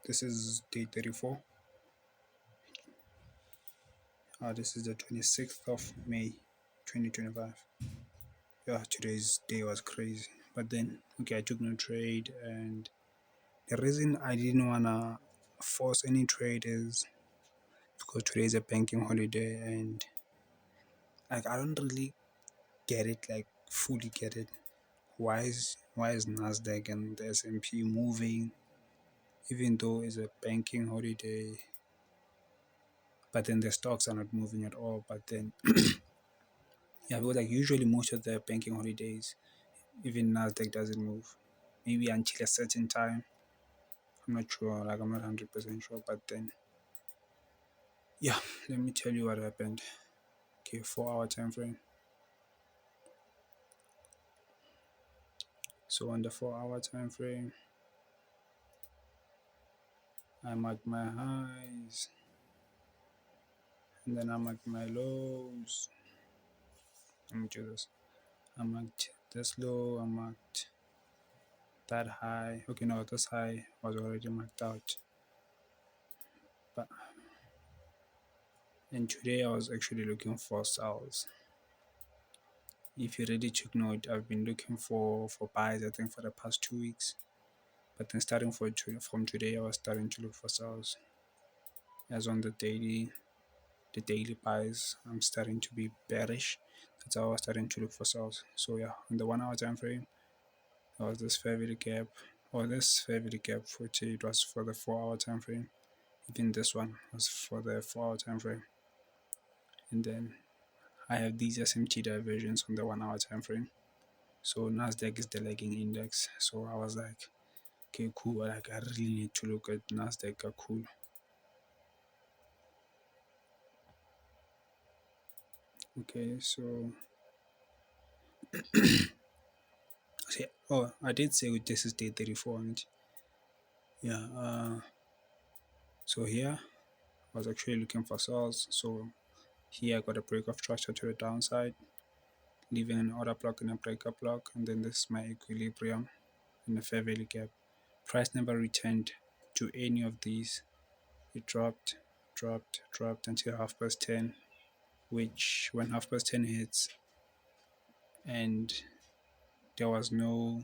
This is day 34. This is the 26th of May 2025. Yeah, today's day was crazy. But then, okay, I took no trade, and the reason I didn't wanna force any trade is because today is a banking holiday, and like I don't really get it, like fully get it. Why is Nasdaq and the S&P moving, even though it's a banking holiday? But then the stocks are not moving at all. But then, yeah, because like usually most of the banking holidays, even Nasdaq doesn't move. Maybe until a certain time. I'm not sure. Like I'm not 100% sure. But then, yeah, let me tell you what happened. Okay, 4 hour time frame. So on the 4 hour time frame, I marked my highs, and then I marked my lows. Let me do this. I marked this low. I marked that high. Okay, no, this high was already marked out. But and today I was actually looking for sells. If you already took note, I've been looking for buys, I think, for the past 2 weeks. But then starting from today, I was starting to look for sells. As on the daily buys, I'm starting to be bearish. That's how I was starting to look for sells. So yeah, on the 1 hour time frame, there was this fair value gap, or this fair value gap, which it was for the 4 hour time frame. Even this one was for the 4 hour time frame. And then I have these SMT diversions on the 1 hour time frame. So Nasdaq is the lagging index. So I was like, okay, cool. Like I really need to look at Nasdaq. Cool. Okay, so I did say this is day 34, and yeah. So here I was actually looking for sales. So here I got a break of structure to the downside, leaving an order block and a breakup block, and then this is my equilibrium and the fair value gap. Price never returned to any of these. It dropped until 10:30, which when 10:30 hits and there was no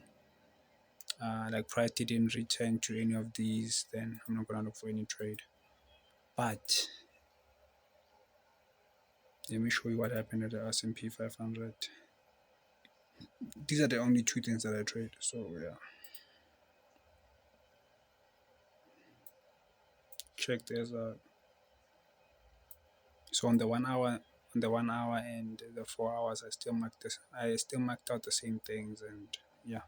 like price didn't return to any of these, then I'm not gonna look for any trade. But let me show you what happened at the S&P 500. These are the only two things that I trade. So yeah, check this out. So on the 1 hour and the 4 hours, I still marked out the same things, and yeah.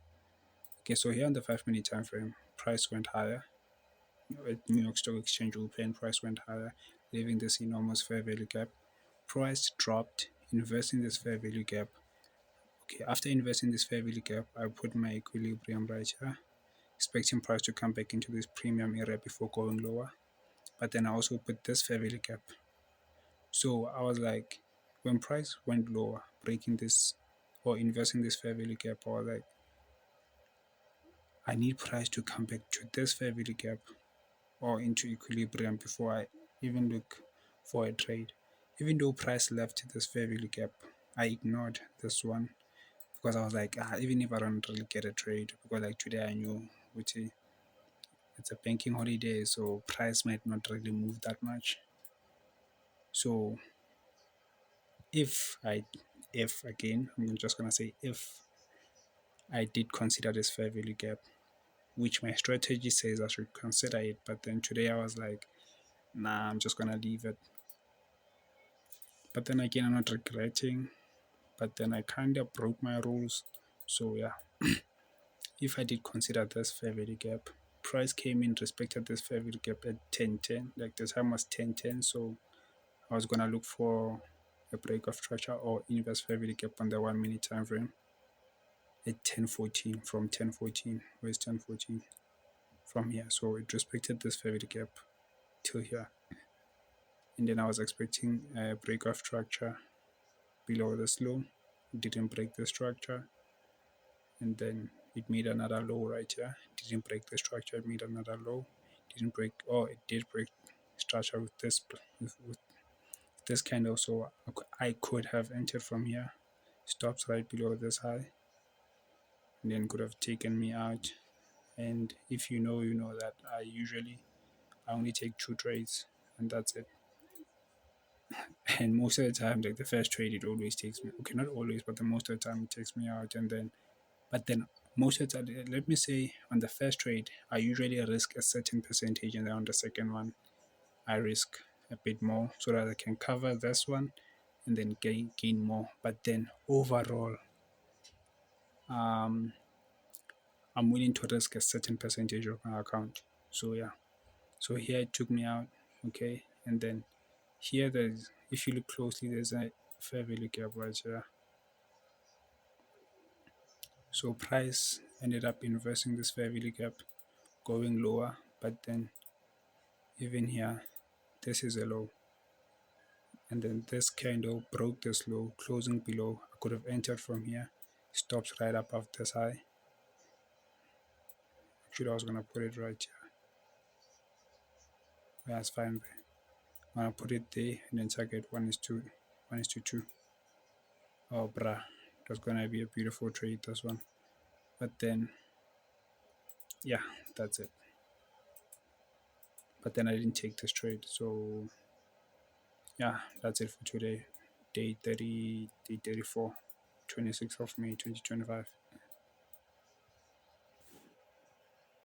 Okay, so here on the 5 minute time frame, price went higher. At New York Stock Exchange open, price went higher, leaving this enormous fair value gap. Price dropped, investing this fair value gap. Okay, after investing this fair value gap, I put my equilibrium right here, expecting price to come back into this premium area before going lower. But then I also put this fair value gap. So I was like, when price went lower, breaking this or investing this fair value gap, I was like, I need price to come back to this fair value gap or into equilibrium before I even look for a trade. Even though price left this fair value gap, I ignored this one because I was like, even if I don't really get a trade, because like today I knew which it's a banking holiday, so price might not really move that much. So if I, if again, I'm just gonna say if I did consider this fair value gap, which my strategy says I should consider it, but then today I was like, nah, I'm just gonna leave it. But then again, I'm not regretting. But then I kind of broke my rules. So yeah, if I did consider this fair value gap, price came in, respected this fair value gap at 10:10. Like the time was 10:10, so I was gonna look for a break of structure or inverse fair value gap on the 1 minute time frame at 10:14. From 10:14, where's 10:14? From here. So it respected this fair value gap till here, and then I was expecting a break of structure below this low. It didn't break the structure, and then it made another low right here. It didn't break the structure, it made another low. didn't break, or it did break structure with with this candle. So I could have entered from here, stops right below this high, and then could have taken me out. And if you know, you know that I only take two trades, and that's it. And most of the time, like the first trade, it always takes me. Okay, not always, but the most of the time, it takes me out. And then, but then most of the time, let me say, on the first trade, I usually risk a certain percentage, and then on the second one, I risk a bit more so that I can cover this one and then gain more. But then overall, um, I'm willing to risk a certain percentage of my account. So yeah. So here it took me out, okay, and then here there's, if you look closely, there's a fair value gap right here. So price ended up inversing this fair value gap, going lower, but then even here, this is a low, and then this candle broke this low, closing below. I could have entered from here, stops right above this high. Actually, I was gonna put it right here. That's fine. I'm gonna put it there, and then target 1:2. Oh, bruh, that's gonna be a beautiful trade, this one. But then, yeah, that's it. But then I didn't take this trade. So, yeah, that's it for today. Day 30, day 34, 26th of May 2025.